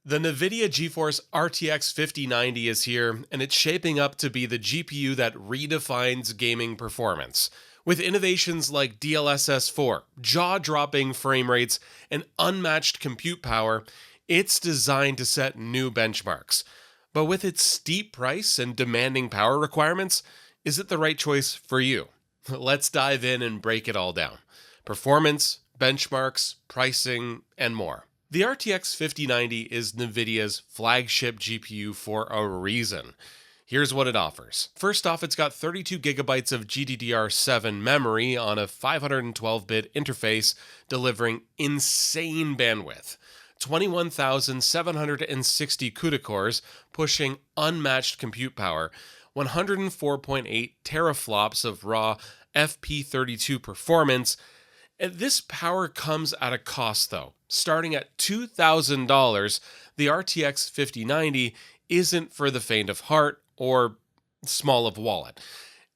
The NVIDIA GeForce RTX 5090 is here, and it's shaping up to be the GPU that redefines gaming performance. With innovations like DLSS 4, jaw-dropping frame rates, and unmatched compute power, it's designed to set new benchmarks. But with its steep price and demanding power requirements, is it the right choice for you? Let's dive in and break it all down. Performance, benchmarks, pricing, and more. The RTX 5090 is NVIDIA's flagship GPU for a reason. Here's what it offers. First off, it's got 32 gigabytes of GDDR7 memory on a 512-bit interface, delivering insane bandwidth. 21,760 CUDA cores, pushing unmatched compute power, 104.8 teraflops of raw FP32 performance. And this power comes at a cost though. Starting at $2,000, the RTX 5090 isn't for the faint of heart or small of wallet.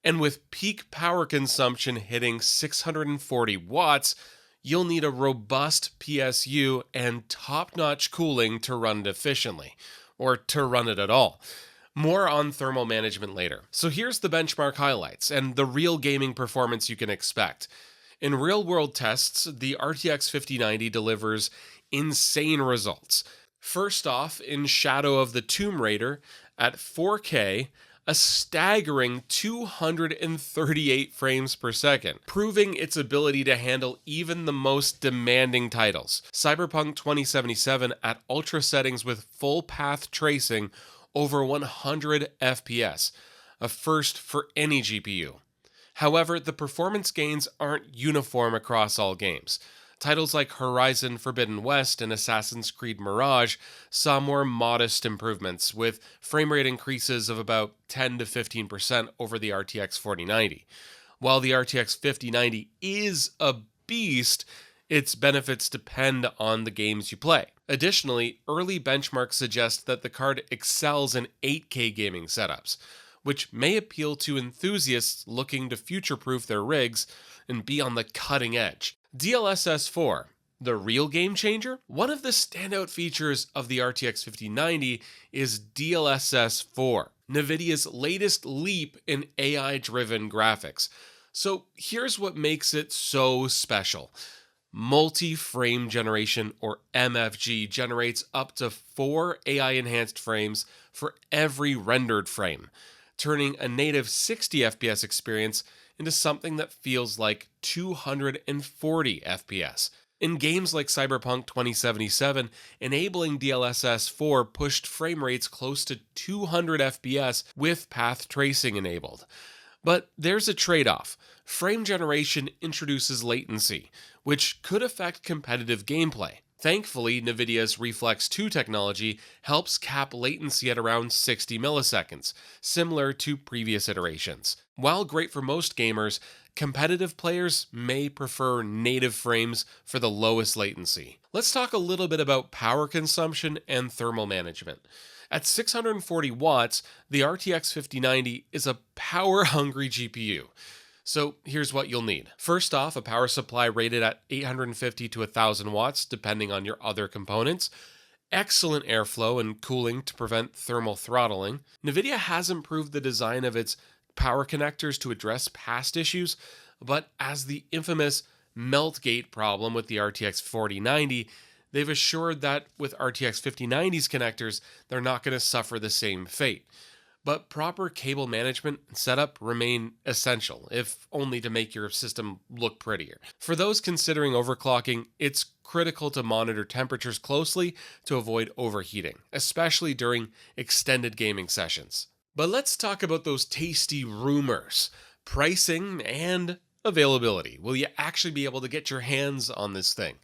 And with peak power consumption hitting 640 watts, you'll need a robust PSU and top-notch cooling to run it efficiently, or to run it at all. More on thermal management later. So here's the benchmark highlights and the real gaming performance you can expect. In real-world tests, the RTX 5090 delivers insane results. First off, in Shadow of the Tomb Raider, at 4K, a staggering 238 frames per second, proving its ability to handle even the most demanding titles. Cyberpunk 2077 at ultra settings with full path tracing over 100 FPS, a first for any GPU. However, the performance gains aren't uniform across all games. Titles like Horizon Forbidden West and Assassin's Creed Mirage saw more modest improvements, with frame rate increases of about 10 to 15% over the RTX 4090. While the RTX 5090 is a beast, its benefits depend on the games you play. Additionally, early benchmarks suggest that the card excels in 8K gaming setups, which may appeal to enthusiasts looking to future-proof their rigs and be on the cutting edge. DLSS 4, the real game changer? One of the standout features of the RTX 5090 is DLSS 4, NVIDIA's latest leap in AI-driven graphics. So here's what makes it so special. Multi-frame generation, or MFG, generates up to 4 AI-enhanced frames for every rendered frame, turning a native 60 FPS experience into something that feels like 240 FPS. In games like Cyberpunk 2077, enabling DLSS 4 pushed frame rates close to 200 FPS with path tracing enabled. But there's a trade-off. Frame generation introduces latency, which could affect competitive gameplay. Thankfully, NVIDIA's Reflex 2 technology helps cap latency at around 60 milliseconds, similar to previous iterations. While great for most gamers, competitive players may prefer native frames for the lowest latency. Let's talk a little bit about power consumption and thermal management. At 640 watts, the RTX 5090 is a power-hungry GPU. So here's what you'll need. First off, a power supply rated at 850 to 1000 watts, depending on your other components. Excellent airflow and cooling to prevent thermal throttling. NVIDIA has improved the design of its power connectors to address past issues, but as the infamous MELTgate problem with the RTX 4090, they've assured that with RTX 5090's connectors, they're not going to suffer the same fate. But proper cable management and setup remain essential, if only to make your system look prettier. For those considering overclocking, it's critical to monitor temperatures closely to avoid overheating, especially during extended gaming sessions. But let's talk about those tasty rumors, pricing, and availability. Will you actually be able to get your hands on this thing?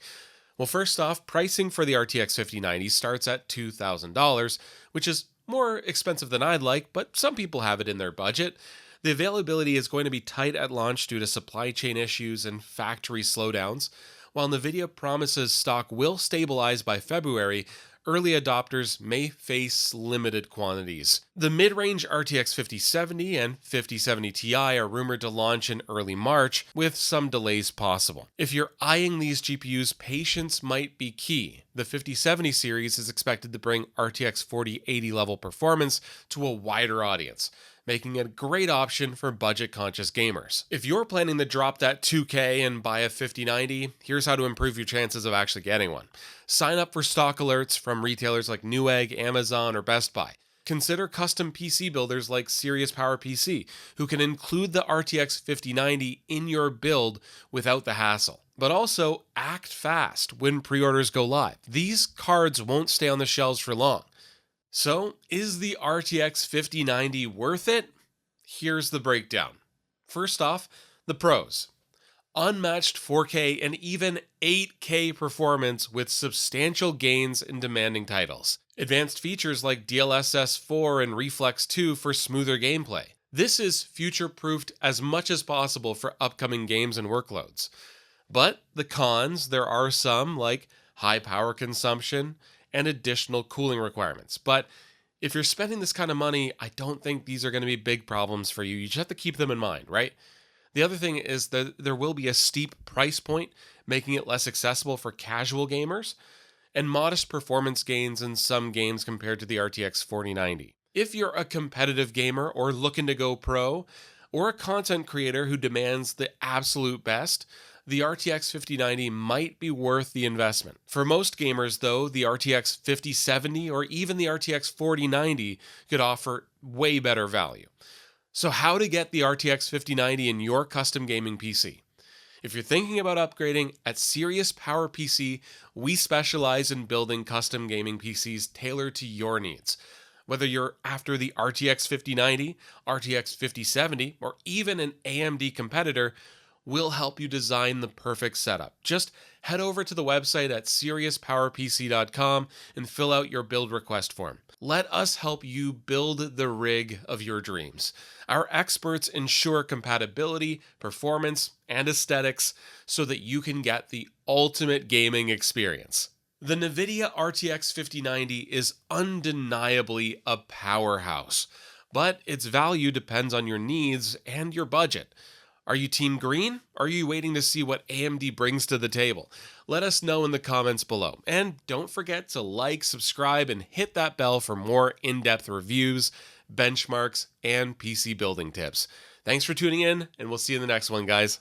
Well, first off, pricing for the RTX 5090 starts at $2,000, which is more expensive than I'd like, but some people have it in their budget. The availability is going to be tight at launch due to supply chain issues and factory slowdowns. While NVIDIA promises stock will stabilize by February, early adopters may face limited quantities. The mid-range RTX 5070 and 5070 Ti are rumored to launch in early March, with some delays possible. If you're eyeing these GPUs, patience might be key. The 5070 series is expected to bring RTX 4080 level performance to a wider audience, making it a great option for budget-conscious gamers. If you're planning to drop that 2K and buy a 5090, here's how to improve your chances of actually getting one. Sign up for stock alerts from retailers like Newegg, Amazon, or Best Buy. Consider custom PC builders like Sirius who can include the RTX 5090 in your build without the hassle. But also, act fast when pre-orders go live. These cards won't stay on the shelves for long. So, is the RTX 5090 worth it? Here's the breakdown. First off, the pros. Unmatched 4K and even 8K performance with substantial gains in demanding titles. Advanced features like DLSS 4 and Reflex 2 for smoother gameplay. This is future-proofed as much as possible for upcoming games and workloads. But the cons, there are some like high power consumption and additional cooling requirements. But if you're spending this kind of money, I don't think these are going to be big problems for you. You just have to keep them in mind, right? The other thing is that there will be a steep price point, making it less accessible for casual gamers, and modest performance gains in some games compared to the RTX 4090. If you're a competitive gamer or looking to go pro, or a content creator who demands the absolute best, the RTX 5090 might be worth the investment. For most gamers, though, the RTX 5070 or even the RTX 4090 could offer way better value. So how to get the RTX 5090 in your custom gaming PC? If you're thinking about upgrading, at Sirius we specialize in building custom gaming PCs tailored to your needs. Whether you're after the RTX 5090, RTX 5070, or even an AMD competitor, we'll help you design the perfect setup. Just head over to the website at SiriusPowerPC.com and fill out your build request form. Let us help you build the rig of your dreams. Our experts ensure compatibility, performance, and aesthetics so that you can get the ultimate gaming experience. The NVIDIA RTX 5090 is undeniably a powerhouse, but its value depends on your needs and your budget. Are you team green? Or are you waiting to see what AMD brings to the table? Let us know in the comments below. And don't forget to like, subscribe, and hit that bell for more in-depth reviews, benchmarks, and PC building tips. Thanks for tuning in, and we'll see you in the next one, guys.